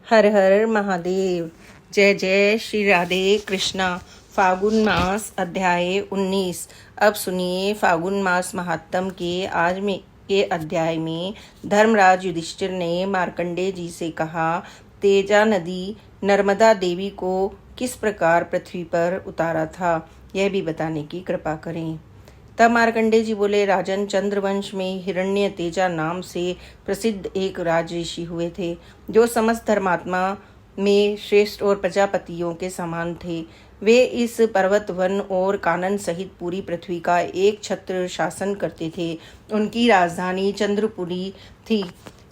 हर हर महादेव। जय जय श्री राधे कृष्णा। फागुन मास अध्याय 19। अब सुनिए फागुन मास महात्म के आज में के अध्याय में धर्मराज युधिष्ठिर ने मार्कंडेय जी से कहा, तेजा नदी नर्मदा देवी को किस प्रकार पृथ्वी पर उतारा था, यह भी बताने की कृपा करें। तब मार्कंडेय जी बोले, राजन, चंद्रवंश में हिरण्य तेजा नाम से प्रसिद्ध एक राज ऋषि हुए थे, जो समस्त धर्मात्मा में श्रेष्ठ और प्रजापतियों के समान थे। वे इस पर्वत वन और कानन सहित पूरी पृथ्वी का एक छत्र शासन करते थे। उनकी राजधानी चंद्रपुरी थी,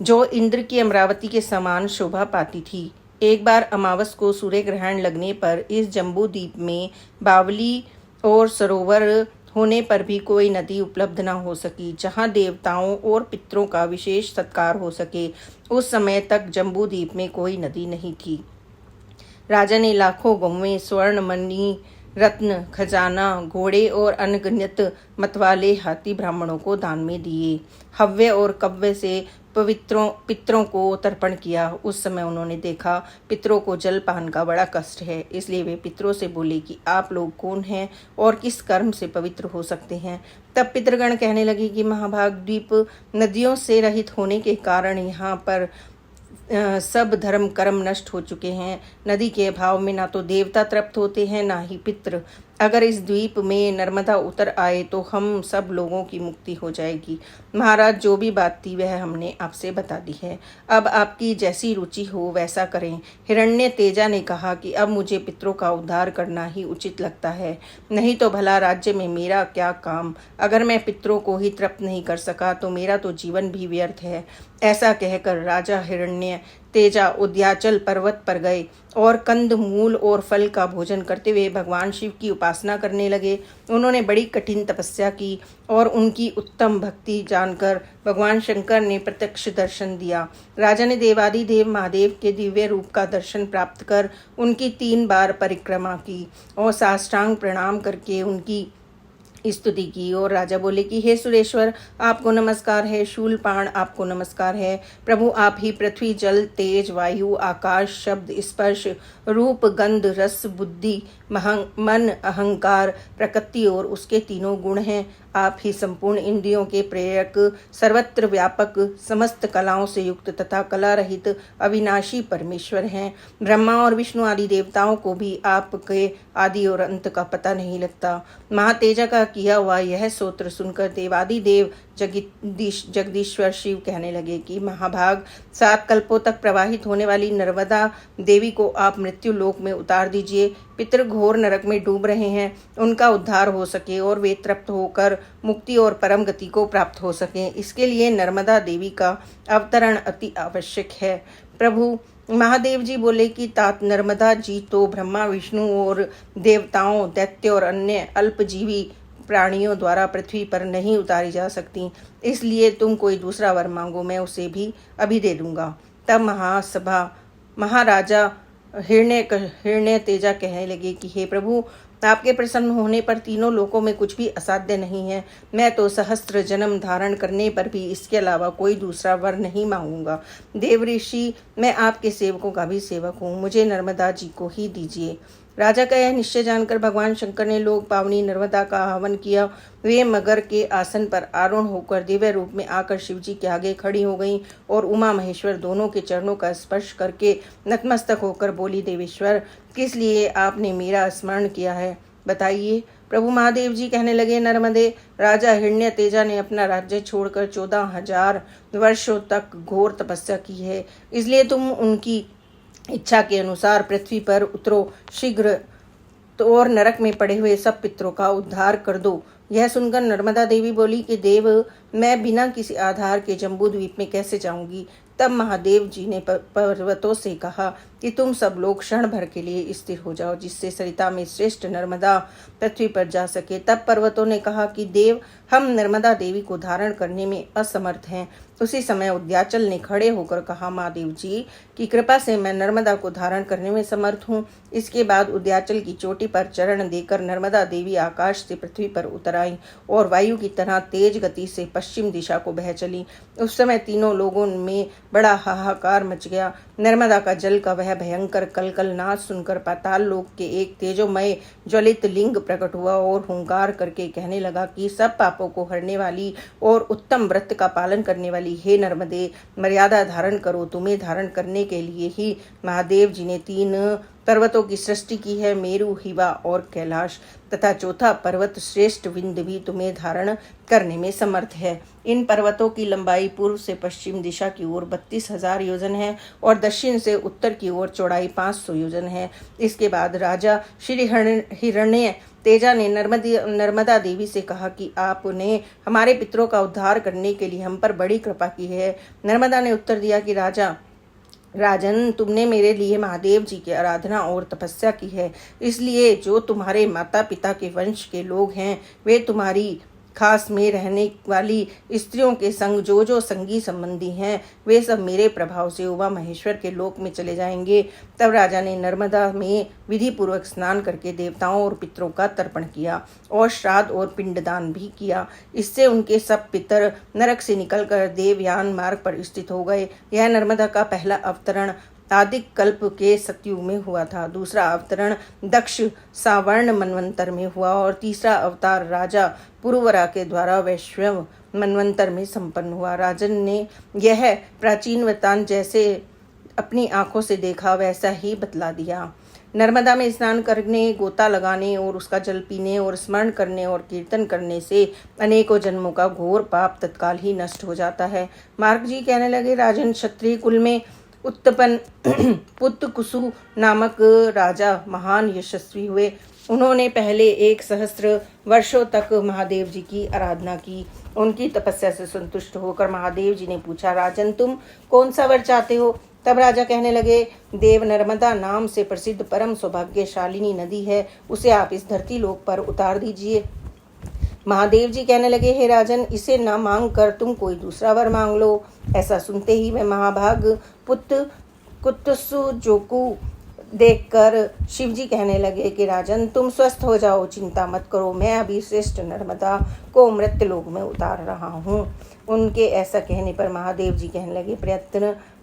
जो इंद्र की अमरावती के समान शोभा पाती थी। एक बार अमावस को सूर्य ग्रहण लगने पर इस जम्बू द्वीप में बावली और सरोवर होने पर भी कोई नदी उपलब्ध न हो सकी, जहाँ देवताओं और पितरों का विशेष सत्कार हो सके। उस समय तक जम्बू द्वीप में कोई नदी नहीं थी। राजा ने लाखों गौवें, स्वर्ण, मणि, रत्न, खजाना, घोड़े और अनगिनत मतवाले हाथी ब्राह्मणों को दान में दिए। हव्य और कव्य से पितरों को तर्पण किया। उस समय उन्होंने देखा पितरों को जल पान का बड़ा कष्ट है, इसलिए वे पितरों से बोले कि आप लोग कौन हैं और किस कर्म से पवित्र हो सकते हैं। तब पितृगण कहने लगे कि महाभाग द्वीप नदियों से रहित होने के कारण यहाँ पर सब धर्म कर्म नष्ट हो चुके हैं। नदी के अभाव में ना तो देवता तृप्त होते हैं, ना ही पितृ। अगर इस द्वीप में नर्मदा उतर आए तो हम सब लोगों की मुक्ति हो जाएगी। महाराज, जो भी बात थी वह हमने आपसे बता दी है। अब आपकी जैसी रुचि हो वैसा करें। हिरण्य तेजा ने कहा कि अब मुझे पितरों का उद्धार करना ही उचित लगता है, नहीं तो भला राज्य में मेरा क्या काम। अगर मैं पितरों को ही तृप्त नहीं कर सका तो मेरा तो जीवन भी व्यर्थ है। ऐसा कहकर राजा हिरण्य तेजा उद्याचल पर्वत पर गए और कंद, मूल और फल का भोजन करते हुए भगवान शिव की उपासना करने लगे। उन्होंने बड़ी कठिन तपस्या की और उनकी उत्तम भक्ति जानकर भगवान शंकर ने प्रत्यक्ष दर्शन दिया। राजा ने देवादिदेव महादेव के दिव्य रूप का दर्शन प्राप्त कर उनकी 3 बार परिक्रमा की और साष्टांग प्रणाम करके उनकी स्तुति की। और राजा बोले कि हे सुरेश्वर, आपको नमस्कार है। शूलपाण, आपको नमस्कार है। प्रभु, आप ही पृथ्वी, जल, तेज, वायु, आकाश, शब्द, स्पर्श, रूप, गंध, रस, बुद्धि, मन, अहंकार, प्रकृति और उसके तीनों गुण हैं। आप ही संपूर्ण इंद्रियों के प्रेरक, सर्वत्र व्यापक, समस्त कलाओं से युक्त तथा कला रहित अविनाशी परमेश्वर हैं। ब्रह्मा और विष्णु आदि देवताओं को भी आपके आदि और अंत का पता नहीं लगता। महातेजा का किया हुआ यह स्तोत्र सुनकर देवादिदेव जगदीश्वर शिव कहने लगे कि महाभाग, 7 कल्पों तक प्रवाहित होने वाली नर्मदा देवी को आप मृत्यु लोक में उतार दीजिए। पितृ घोर नरक में डूब रहे हैं, उनका उद्धार हो सके और वे तृप्त होकर मुक्ति और परम गति को प्राप्त हो सकें। इसके लिए नर्मदा देवी का अवतरण अति आवश्यक है। प्रभु महादेव जी बोले कि तात नर्मदा जी तो ब्रह्मा, विष्णु और देवताओं, दैत्य और अन्य अल्पजीवी प्राणियों द्वारा पृथ्वी पर नहीं उतारी जा सकती, इसलिए तुम कोई दूसरा वर मांगो, मैं उसे भी अभी दे दूंगा। तब महाराजा हिरण्य तेजा कहने लगे कि हे प्रभु, आपके प्रसन्न होने पर तीनों लोकों में कुछ भी असाध्य नहीं है। मैं तो सहस्त्र जन्म धारण करने पर भी इसके अलावा कोई दूसरा वर नहीं मांगूंगा। देव ऋषि, मैं आपके सेवकों का भी सेवक हूँ, मुझे नर्मदा जी को ही दीजिए। राजा का यह निश्चय जानकर भगवान शंकर ने लोक पावनी नर्मदा का आह्वान किया। वे मगर के आसन पर आरूढ़ होकर दिव्य रूप में आकर शिव जी के आगे खड़ी हो गईं और उमा महेश्वर दोनों के चरणों का स्पर्श करके नतमस्तक होकर बोली, देवेश्वर, किस लिए आपने मेरा स्मरण किया है, बताइए। प्रभु महादेव जी कहने लगे, नर्मदे, राजा हिरण्य तेजा ने अपना राज्य छोड़कर 14,000 वर्षों तक घोर तपस्या की है, इसलिए तुम उनकी इच्छा के अनुसार पृथ्वी पर उतरो शीघ्र तो और नरक में पड़े हुए सब पितरों का उद्धार कर दो। यह सुनकर नर्मदा देवी बोली कि देव, मैं बिना किसी आधार के जम्बू द्वीप में कैसे जाऊंगी। तब महादेव जी ने पर्वतों से कहा कि तुम सब लोग क्षण भर के लिए स्थिर हो जाओ, जिससे सरिता में श्रेष्ठ नर्मदा पृथ्वी पर जा सके। तब पर्वतों ने कहा कि देव, हम नर्मदा देवी को धारण करने में असमर्थ हैं। उसी समय उद्याचल ने खड़े होकर कहा, महादेव जी की कृपा से मैं नर्मदा को धारण करने में समर्थ हूँ। इसके बाद उद्याचल की चोटी पर चरण देकर नर्मदा देवी आकाश से पृथ्वी पर उतर आई और वायु की तरह तेज गति से पश्चिम दिशा को बह चली। उस समय तीनों लोगों में बड़ा हाहाकार मच गया। नर्मदा का जल का वह भयंकर कलकल नाद सुनकर पाताल लोक के एक तेजोमय ज्वलित लिंग प्रकट हुआ और हुंकार करके कहने लगा कि सब पापों को हरने वाली और उत्तम व्रत का पालन करने वाली हे नर्मदे, मर्यादा धारण करो। तुम्हें धारण करने के लिए ही महादेव जी ने 3 पर्वतों की सृष्टि की है, मेरु, हिवा और कैलाश, तथा चौथा पर्वत श्रेष्ठ विंध्य भी तुम्हें धारण करने में समर्थ है। इन पर्वतों की लंबाई पूर्व से पश्चिम दिशा की ओर 32,000 योजन है और दक्षिण से उत्तर की ओर चौड़ाई 500 योजन है। इसके बाद राजा श्री हिरण्य तेजा ने नर्मदा देवी से कहा कि आपने हमारे पितरों का उद्धार करने के लिए हम पर बड़ी कृपा की है। नर्मदा ने उत्तर दिया कि राजन, तुमने मेरे लिए महादेव जी की आराधना और तपस्या की है, इसलिए जो तुम्हारे माता पिता के वंश के लोग हैं वे तुम्हारी खास में रहने वाली स्त्रियों के संग जो संगी संबंधी हैं वे सब मेरे प्रभाव से उमा महेश्वर के लोक में चले जाएंगे। तब राजा ने नर्मदा में विधि पूर्वक स्नान करके देवताओं और पितरों का तर्पण किया और श्राद्ध और पिंडदान भी किया। इससे उनके सब पितर नरक से निकलकर देवयान मार्ग पर स्थित हो गए। यह नर्मदा का पहला अवतरण आदिक कल्प के सतयुग में हुआ था। दूसरा अवतरण दक्ष सावर्ण मनवंतर में हुआ और तीसरा अवतार राजा पुरुवरा के द्वारा वैश्व मनवंतर में संपन्न हुआ। राजन ने यह प्राचीन वृत्तांत जैसे अपनी आंखों से देखा वैसा ही बतला दिया। नर्मदा में स्नान करने, गोता लगाने और उसका जल पीने और स्मरण करने और कीर्तन करने से अनेकों जन्मों का घोर पाप तत्काल ही नष्ट हो जाता है। मार्ग जी कहने लगे, राजन, क्षत्रिय कुल में उत्पन्न पुत्र कुसु नामक राजा महान यशस्वी हुए। उन्होंने पहले 1 सहस्त्र वर्षों तक महादेव जी की आराधना की। उनकी तपस्या से संतुष्ट होकर महादेव जी ने पूछा, राजन, तुम कौन सा वर चाहते हो? तब राजा कहने लगे, देव नर्मदा नाम से प्रसिद्ध परम सौभाग्यशालिनी नदी है, उसे आप इस धरती लोक पर उतार दीजिए। महादेव जी कहने लगे, हे राजन, इसे न मांग कर तुम कोई दूसरा वर मांग लो। ऐसा सुनते ही वह महाभाग पुत्र कुत्सुजोकु देखकर शिवजी कहने लगे कि राजन, तुम स्वस्थ हो जाओ, चिंता मत करो, मैं अभी श्रेष्ठ नर्मदा को मृत्यु लोक में उतार रहा हूँ। उनके ऐसा कहने पर महादेव जी कहने लगे,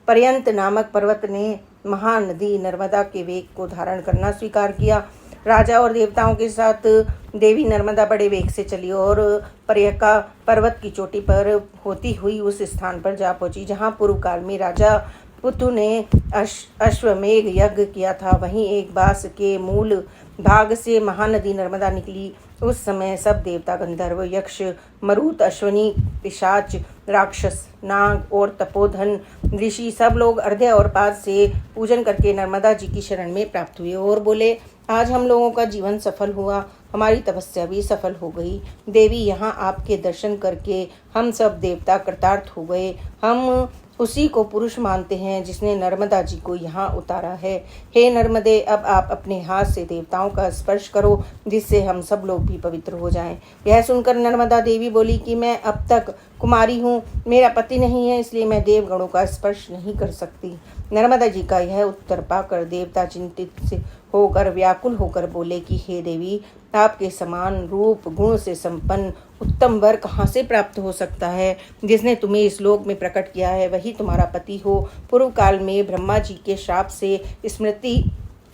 पर्यंत नामक पर्वत ने महानदी नर्मदा के वेग को धारण करना स्वीकार किया। राजा और देवताओं के साथ देवी नर्मदा बड़े वेग से चली और पर्यका पर्वत की चोटी पर होती हुई उस स्थान पर जा पहुंची जहां पूर्व काल में राजा पुतु ने अश्वमेघ यज्ञ किया था। वहीं एक बांस के मूल भाग से महानदी नर्मदा निकली। उस समय सब देवता, गंधर्व, यक्ष, मरुत, अश्वनी, पिशाच, राक्षस, नाग और तपोधन ऋषि सब लोग अर्घ्य और पाद से पूजन करके नर्मदा जी की शरण में प्राप्त हुए और बोले, आज हम लोगों का जीवन सफल हुआ, हमारी तपस्या भी सफल हो गई। देवी, यहाँ आपके दर्शन करके हम सब देवता कृतार्थ हो गए। हम उसी को पुरुष मानते हैं जिसने नर्मदा जी को यहाँ उतारा है। हे नर्मदे, अब आप अपने हाथ से देवताओं का स्पर्श करो जिससे हम सब लोग भी पवित्र हो जाएं। यह सुनकर नर्मदा देवी बोली कि मैं अब तक कुमारी हूँ, मेरा पति नहीं है, इसलिए मैं देवगणों का स्पर्श नहीं कर सकती। नर्मदा जी का यह उत्तर पाकर देवता चिंतित से होकर व्याकुल होकर बोले कि हे देवी, आपके समान रूप गुण से संपन्न उत्तम वर कहाँ से प्राप्त हो सकता है? जिसने तुम्हें इस लोक में प्रकट किया है वही तुम्हारा पति हो। पूर्व काल में ब्रह्मा जी के श्राप से स्मृति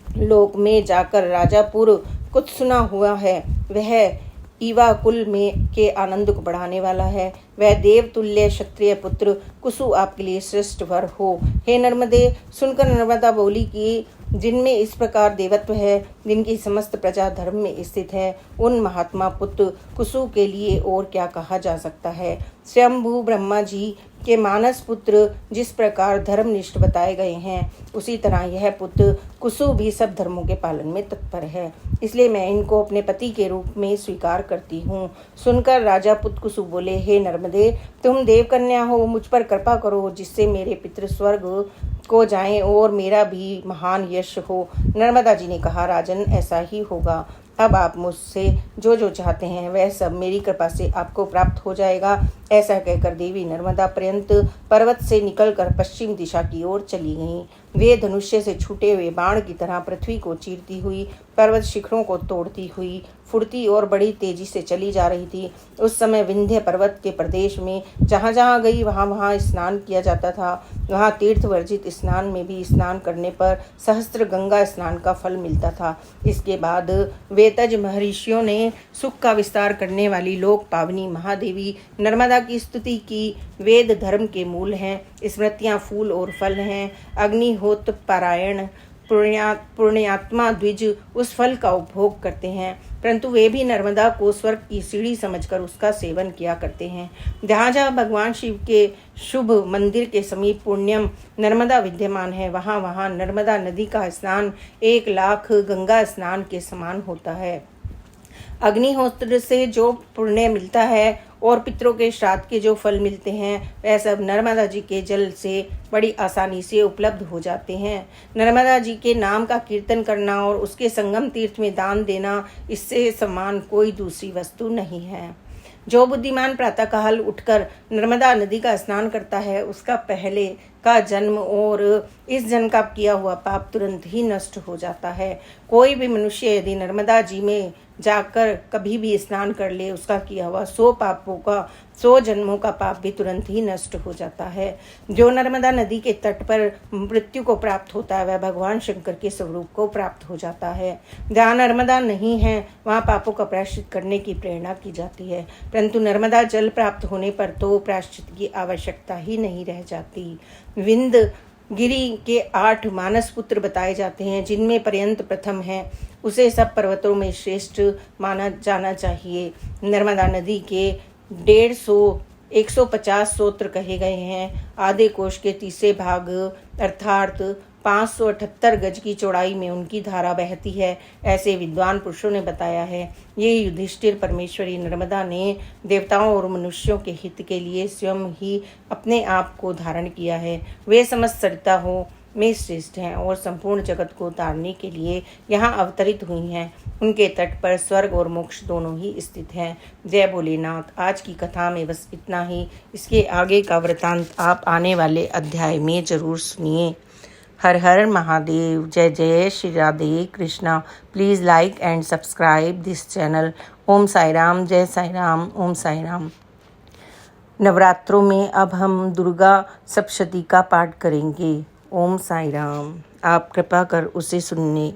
लोक में जाकर राजा पूर्व कुछ सुना हुआ है, वह ईवा कुल में के आनंद को बढ़ाने वाला है। वह देव तुल्य क्षत्रिय पुत्र कुसु आपके लिए श्रेष्ठ वर हो। हे नर्मदे, सुनकर नर्मदा बोली कि जिनमें इस प्रकार देवत्व है, जिनकी समस्त प्रजा धर्म में स्थित है, उन महात्मा पुत्र कुसु के लिए और क्या कहा जा सकता है। स्वयंभू ब्रह्मा जी के मानस पुत्र जिस प्रकार धर्मनिष्ठ बताए गए हैं, उसी तरह यह पुत्र कुसु भी सब धर्मों के पालन में तत्पर है, इसलिए मैं इनको अपने पति के रूप में स्वीकार करती हूँ। सुनकर राजा पुत्र कुसु बोले, हे नर्मदे, तुम देव कन्या हो, मुझ पर कृपा करो जिससे मेरे पितृ स्वर्ग को जाएं और मेरा भी महान यश हो। नर्मदा जी ने कहा, राजन, ऐसा ही होगा। अब आप मुझसे जो जो चाहते हैं वह सब मेरी कृपा से आपको प्राप्त हो जाएगा। ऐसा कहकर देवी नर्मदा पर्यंत पर्वत से निकलकर पश्चिम दिशा की ओर चली गईं। वे धनुष्य से छूटे हुए बाण की तरह पृथ्वी को चीरती हुई, पर्वत शिखरों को तोड़ती हुई, फुर्ती और बड़ी तेजी से चली जा रही थी। उस समय विंध्य पर्वत के प्रदेश में जहाँ जहाँ गई वहाँ वहाँ स्नान किया जाता था। वहाँ तीर्थ वर्जित स्नान में भी स्नान करने पर सहस्त्र गंगा स्नान का फल मिलता था। इसके बाद वेतज महर्षियों ने सुख का विस्तार करने वाली लोक पावनी महादेवी नर्मदा की स्तुति की। वेद धर्म के मूल हैं, स्मृतियाँ फूल और फल हैं। अग्निहोत्र पारायण पुण्यात्मा द्विज उस फल का उपभोग करते हैं, परंतु वे भी नर्मदा को स्वर्ग की सीढ़ी समझकर उसका सेवन किया करते हैं। जहाँ जहाँ भगवान शिव के शुभ मंदिर के समीप पुण्यम नर्मदा विद्यमान है, वहाँ वहाँ नर्मदा नदी का स्नान 1,00,000 गंगा स्नान के समान होता है। अग्निहोत्र से जो पुण्य मिलता है और पितरों के श्राद्ध के जो फल मिलते हैं वह सब नर्मदा जी के जल से बड़ी आसानी से उपलब्ध हो जाते हैं। नर्मदा जी के नाम का कीर्तन करना और उसके संगम तीर्थ में दान देना, इससे समान कोई दूसरी वस्तु नहीं है। जो बुद्धिमान प्रातःकाल उठकर नर्मदा नदी का स्नान करता है, उसका पहले का जन्म और इस जन्म का किया हुआ पाप तुरंत ही नष्ट हो जाता है। कोई भी मनुष्य यदि नर्मदा जी में जाकर कभी भी स्नान कर ले, उसका किया हुआ 100 पापों का 100 जन्मों का पाप भी तुरंत ही नष्ट हो जाता है। जो नर्मदा नदी के तट पर मृत्यु को प्राप्त होता है, वह भगवान शंकर के स्वरूप को प्राप्त हो जाता है। जहाँ नर्मदा नहीं है वहाँ पापों का प्रायश्चित करने की प्रेरणा की जाती है, परंतु नर्मदा जल प्राप्त होने पर तो प्रायश्चित की आवश्यकता ही नहीं रह जाती। विंद गिरी के 8 मानस पुत्र बताए जाते हैं, जिनमें पर्यंत प्रथम है, उसे सब पर्वतों में श्रेष्ठ माना जाना चाहिए। नर्मदा नदी के 150 स्तोत्र कहे गए हैं। आधे कोश के तीसरे भाग अर्थात 578 गज की चौड़ाई में उनकी धारा बहती है, ऐसे विद्वान पुरुषों ने बताया है। ये युधिष्ठिर परमेश्वरी नर्मदा ने देवताओं और मनुष्यों के हित के लिए स्वयं ही अपने आप को धारण किया है। वे समस्त सरिता हो में श्रेष्ठ हैं और संपूर्ण जगत को तारने के लिए यहाँ अवतरित हुई हैं। उनके तट पर स्वर्ग और मोक्ष दोनों ही स्थित हैं। जय भोलेनाथ। आज की कथा में बस इतना ही। इसके आगे का वृतांत आप आने वाले अध्याय में जरूर सुनिए। हर हर महादेव। जय जय Shri Radhe Krishna. Please like and subscribe this channel. Om Sai Ram. जय साई राम। ओम साई राम। नवरात्रों में अब हम दुर्गा सप्तशती का पाठ करेंगे। ओम साई राम। आप कृपा कर उसे सुनने